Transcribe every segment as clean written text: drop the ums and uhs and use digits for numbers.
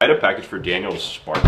I had a package for Daniel's Spark.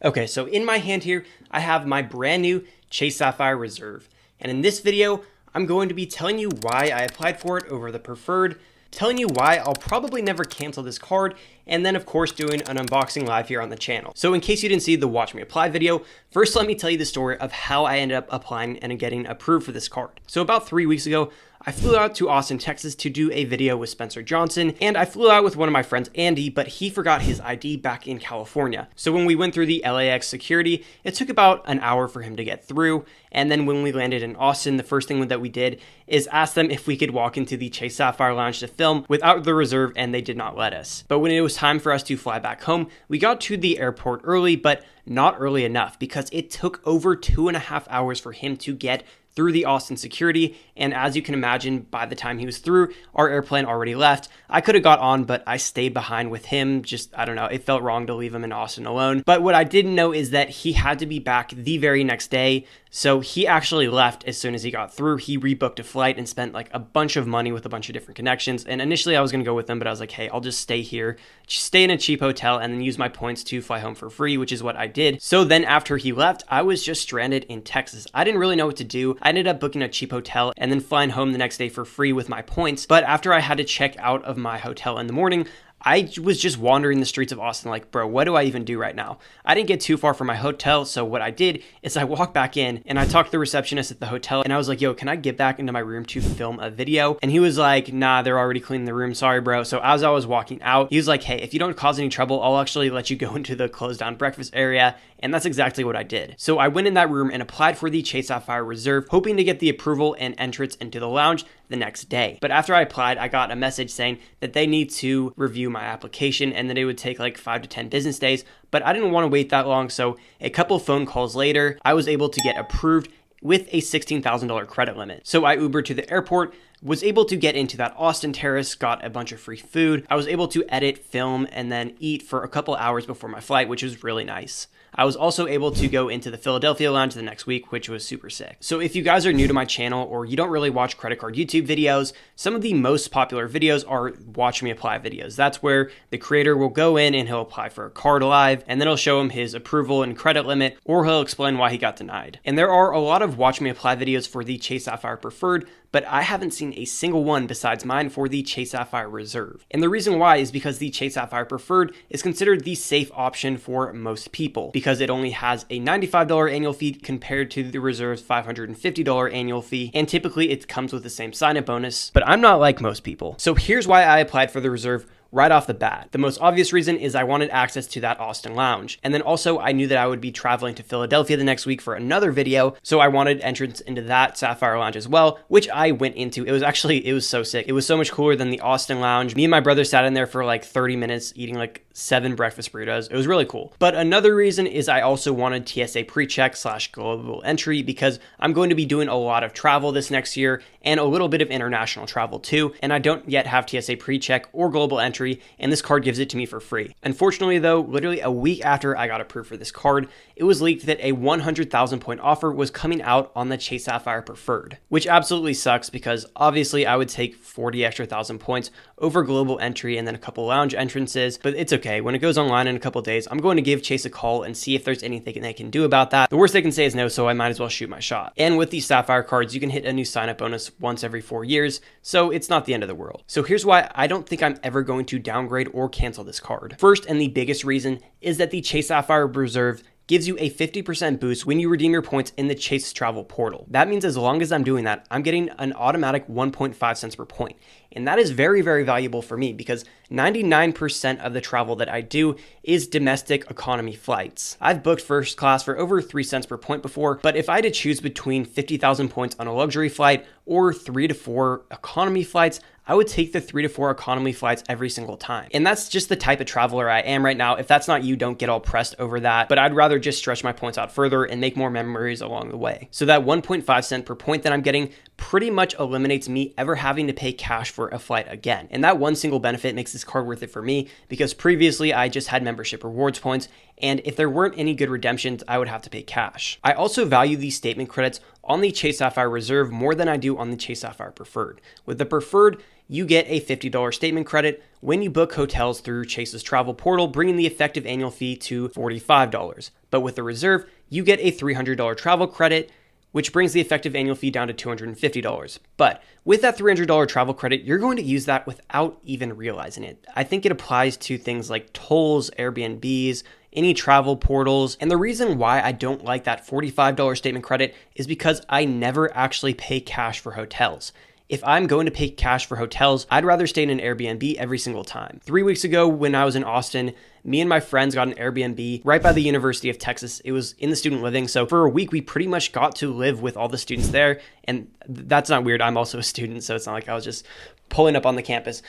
Okay, so in my hand here, I have my brand new Chase Sapphire Reserve. And in this video, I'm going to be telling you why I applied for it over the preferred, telling you why I'll probably never cancel this card, and then of course doing an unboxing live here on the channel. So in case you didn't see the Watch Me Apply video, first let me tell you the story of how I ended up applying and getting approved for this card. So about 3 weeks ago, I flew out to Austin, Texas to do a video with Spencer Johnson, and I flew out with one of my friends, Andy, but he forgot his ID back in California. So when we went through the LAX security, it took about an hour for him to get through, and then when we landed in Austin, the first thing that we did is ask them if we could walk into the Chase Sapphire Lounge to film without the reserve, and they did not let us. But when it was time for us to fly back home, we got to the airport early, but not early enough because it took over 2.5 hours for him to get through the Austin security, and as you can imagine, by the time he was through, our airplane already left. I could have got on, but I stayed behind with him. I don't know, it felt wrong to leave him in Austin alone. But what I didn't know is that he had to be back the very next day, so he actually left as soon as he got through. He rebooked a flight and spent like a bunch of money with a bunch of different connections, and initially I was going to go with him, but I was like, hey, I'll just stay here, stay in a cheap hotel, and then use my points to fly home for free, which is what I did. So then after he left, I was just stranded in Texas. I didn't really know what to do. I ended up booking a cheap hotel and then flying home the next day for free with my points. But after I had to check out of my hotel in the morning, I was just wandering the streets of Austin like, bro, what do I even do right now? I didn't get too far from my hotel, so what I did is I walked back in and I talked to the receptionist at the hotel and I was like, yo, can I get back into my room to film a video? And he was like, nah, they're already cleaning the room, sorry, bro. So as I was walking out, he was like, hey, if you don't cause any trouble, I'll actually let you go into the closed down breakfast area. And that's exactly what I did. So I went in that room and applied for the Chase Sapphire Reserve, hoping to get the approval and entrance into the lounge the next day. But after I applied, I got a message saying that they need to review my application and that it would take like 5 to 10 business days. But I didn't want to wait that long. So a couple phone calls later, I was able to get approved with a $16,000 credit limit. So I Ubered to the airport, was able to get into that Austin terrace, got a bunch of free food. I was able to edit, film, and then eat for a couple hours before my flight, which was really nice. I was also able to go into the Philadelphia lounge the next week, which was super sick. So if you guys are new to my channel or you don't really watch credit card YouTube videos, some of the most popular videos are Watch Me Apply videos. That's where the creator will go in and he'll apply for a card live, and then he'll show him his approval and credit limit, or he'll explain why he got denied. And there are a lot of Watch Me Apply videos for the Chase Sapphire Preferred, but I haven't seen a single one besides mine for the Chase Sapphire Reserve. And the reason why is because the Chase Sapphire Preferred is considered the safe option for most people because it only has a $95 annual fee compared to the Reserve's $550 annual fee, and typically it comes with the same sign-up bonus, but I'm not like most people. So here's why I applied for the Reserve right off the bat. The most obvious reason is I wanted access to that Austin lounge. And then also I knew that I would be traveling to Philadelphia the next week for another video. So I wanted entrance into that Sapphire lounge as well, which I went into. It was so sick. It was so much cooler than the Austin lounge. Me and my brother sat in there for like 30 minutes eating like 7 breakfast burritos. It was really cool. But another reason is I also wanted TSA pre-check / global entry because I'm going to be doing a lot of travel this next year and a little bit of international travel too. And I don't yet have TSA pre-check or global entry, and this card gives it to me for free. Unfortunately though, literally a week after I got approved for this card, it was leaked that a 100,000 point offer was coming out on the Chase Sapphire Preferred, which absolutely sucks because obviously I would take 40 extra thousand points over global entry and then a couple lounge entrances, but it's okay. When it goes online in a couple days, I'm going to give Chase a call and see if there's anything they can do about that. The worst they can say is no, so I might as well shoot my shot. And with these Sapphire cards, you can hit a new sign-up bonus once every 4 years, so it's not the end of the world. So here's why I don't think I'm ever going to downgrade or cancel this card. First, and the biggest reason, is that the Chase Sapphire Reserve gives you a 50% boost when you redeem your points in the Chase Travel portal. That means as long as I'm doing that, I'm getting an automatic 1.5 cents per point. And that is very, very valuable for me because 99% of the travel that I do is domestic economy flights. I've booked first class for over 3 cents per point before, but if I had to choose between 50,000 points on a luxury flight or 3 to 4 economy flights, I would take the 3 to 4 economy flights every single time. And that's just the type of traveler I am right now. If that's not you, don't get all pressed over that, but I'd rather just stretch my points out further and make more memories along the way. So that 1.5 cent per point that I'm getting pretty much eliminates me ever having to pay cash for a flight again. And that one single benefit makes this card worth it for me because previously I just had membership rewards points, and if there weren't any good redemptions, I would have to pay cash. I also value these statement credits on the Chase Sapphire Reserve more than I do on the Chase Sapphire Preferred. With the Preferred, you get a $50 statement credit when you book hotels through Chase's travel portal, bringing the effective annual fee to $45. But with the Reserve, you get a $300 travel credit, which brings the effective annual fee down to $250. But with that $300 travel credit, you're going to use that without even realizing it. I think it applies to things like tolls, Airbnbs, any travel portals. And the reason why I don't like that $45 statement credit is because I never actually pay cash for hotels. If I'm going to pay cash for hotels, I'd rather stay in an Airbnb every single time. 3 weeks ago when I was in Austin, me and my friends got an Airbnb right by the University of Texas. It was in the student living. So for a week, we pretty much got to live with all the students there. And that's not weird. I'm also a student, so it's not like I was just pulling up on the campus.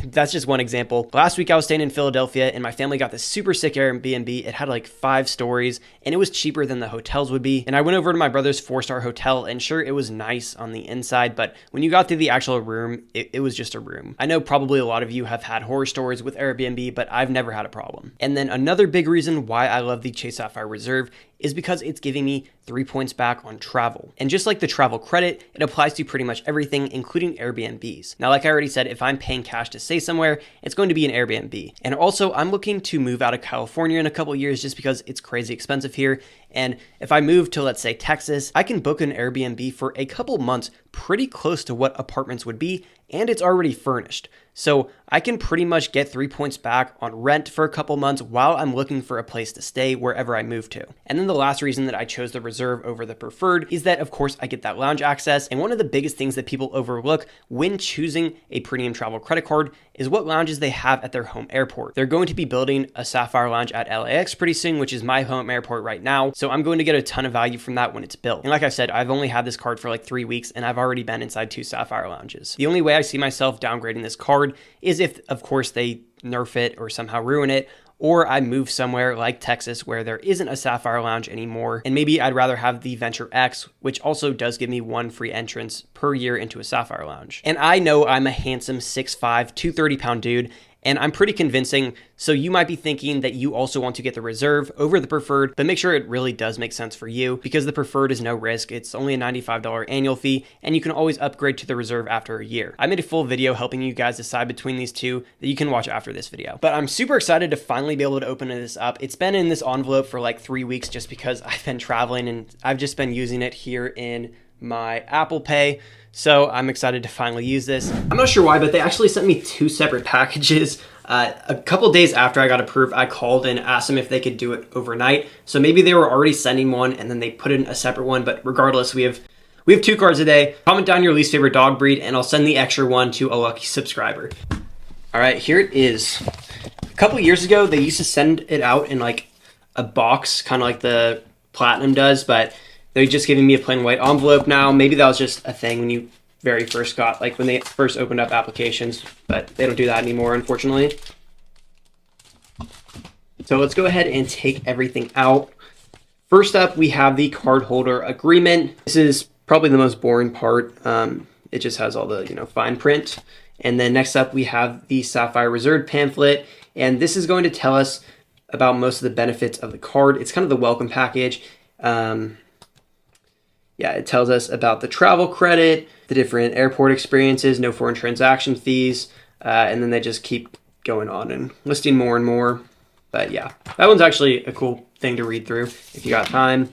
That's just one example. Last week I was staying in Philadelphia and my family got this super sick Airbnb. It had like 5 stories and it was cheaper than the hotels would be. And I went over to my brother's 4-star hotel, and sure, it was nice on the inside, but when you got to the actual room, it was just a room. I know probably a lot of you have had horror stories with Airbnb, but I've never had a problem. And then another big reason why I love the Chase Sapphire Reserve is because it's giving me 3 points back on travel. And just like the travel credit, it applies to pretty much everything, including Airbnbs. Now, like I already said, if I'm paying cash to stay somewhere, it's going to be an Airbnb. And also, I'm looking to move out of California in a couple years just because it's crazy expensive here. And if I move to, let's say, Texas, I can book an Airbnb for a couple months pretty close to what apartments would be, and it's already furnished. So I can pretty much get 3 points back on rent for a couple months while I'm looking for a place to stay wherever I move to. And then the last reason that I chose the Reserve over the Preferred is that, of course, I get that lounge access. And one of the biggest things that people overlook when choosing a premium travel credit card is what lounges they have at their home airport. They're going to be building a Sapphire lounge at LAX pretty soon, which is my home airport right now. So I'm going to get a ton of value from that when it's built. And like I said, I've only had this card for like 3 weeks and I've already been inside 2 Sapphire lounges. The only way I see myself downgrading this card is if, of course, they nerf it or somehow ruin it, or I move somewhere like Texas where there isn't a Sapphire lounge anymore, and maybe I'd rather have the Venture X, which also does give me 1 free entrance per year into a Sapphire lounge. And I know I'm a handsome 6'5", 230-pound dude, and I'm pretty convincing, so you might be thinking that you also want to get the Reserve over the Preferred, but make sure it really does make sense for you because the Preferred is no risk. It's only a $95 annual fee, and you can always upgrade to the Reserve after a year. I made a full video helping you guys decide between these two that you can watch after this video. But I'm super excited to finally be able to open this up. It's been in this envelope for like 3 weeks just because I've been traveling and I've just been using it here in my Apple Pay. So I'm excited to finally use this. I'm not sure why, but they actually sent me 2 separate packages. A couple days after I got approved, I called and asked them if they could do it overnight. So maybe they were already sending one and then they put in a separate one. But regardless, we have 2 cards a day. Comment down your least favorite dog breed and I'll send the extra one to a lucky subscriber. All right, here it is. A couple years ago, they used to send it out in like a box, kind of like the Platinum does, but they're just giving me a plain white envelope now. Maybe that was just a thing when you very first got, like when they first opened up applications, but they don't do that anymore, unfortunately. So let's go ahead and take everything out. First up, we have the card holder agreement. This is probably the most boring part. It just has all the, fine print. And then next up, we have the Sapphire Reserve pamphlet. And this is going to tell us about most of the benefits of the card. It's kind of the welcome package. It tells us about the travel credit, the different airport experiences, no foreign transaction fees, and then they just keep going on and listing more and more. But yeah, that one's actually a cool thing to read through if you got time.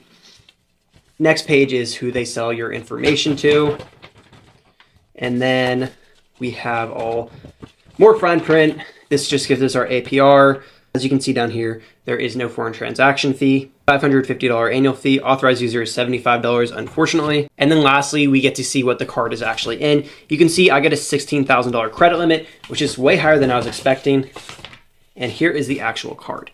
Next page is who they sell your information to. And then we have all more fine print. This just gives us our APR. As you can see down here, there is no foreign transaction fee, $550 annual fee, authorized user is $75, unfortunately. And then lastly, we get to see what the card is actually in. You can see I get a $16,000 credit limit, which is way higher than I was expecting. And here is the actual card.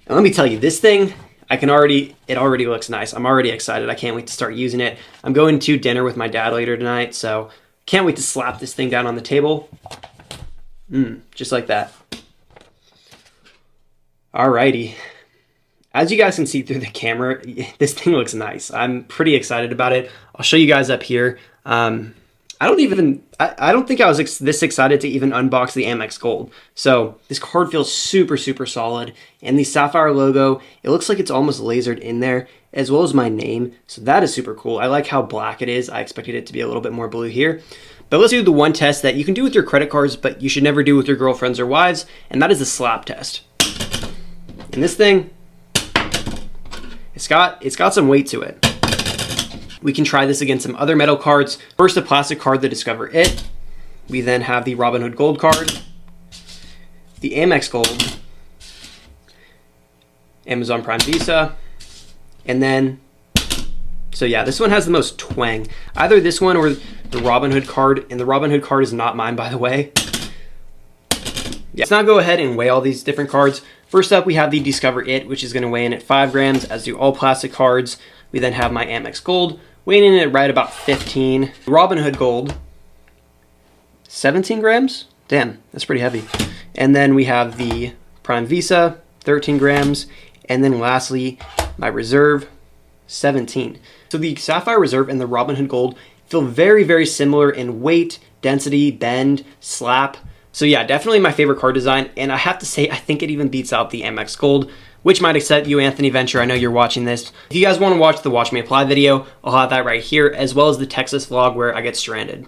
And let me tell you, this thing, it already looks nice. I'm already excited. I can't wait to start using it. I'm going to dinner with my dad later tonight, so can't wait to slap this thing down on the table. Just like that. Alrighty. As you guys can see through the camera, this thing looks nice. I'm pretty excited about it. I'll show you guys up here. I don't think I was this excited to even unbox the Amex Gold. So this card feels super, super solid. And the Sapphire logo, it looks like it's almost lasered in there, as well as my name. So that is super cool. I like how black it is. I expected it to be a little bit more blue here. But let's do the one test that you can do with your credit cards, but you should never do with your girlfriends or wives, and that is the slap test. And this thing, it's got some weight to it. We can try this against some other metal cards. First, the plastic card, the Discover It. We then have the Robinhood Gold card, the Amex Gold, Amazon Prime Visa, and then, so yeah, this one has the most twang. Either this one or the Robinhood card, and the Robinhood card is not mine, by the way. Yeah. Let's now go ahead and weigh all these different cards. First up, we have the Discover It, which is going to weigh in at 5 grams, as do all plastic cards. We then have my Amex Gold, weighing in at right about 15. Robinhood Gold, 17 grams? Damn, that's pretty heavy. And then we have the Prime Visa, 13 grams. And then lastly, my Reserve, 17. So the Sapphire Reserve and the Robinhood Gold feel very, very similar in weight, density, bend, slap. So yeah, definitely my favorite card design. And I have to say, I think it even beats out the Amex Gold, which might excite you, Anthony Venture. I know you're watching this. If you guys want to watch the Watch Me Apply video, I'll have that right here, as well as the Texas vlog where I get stranded.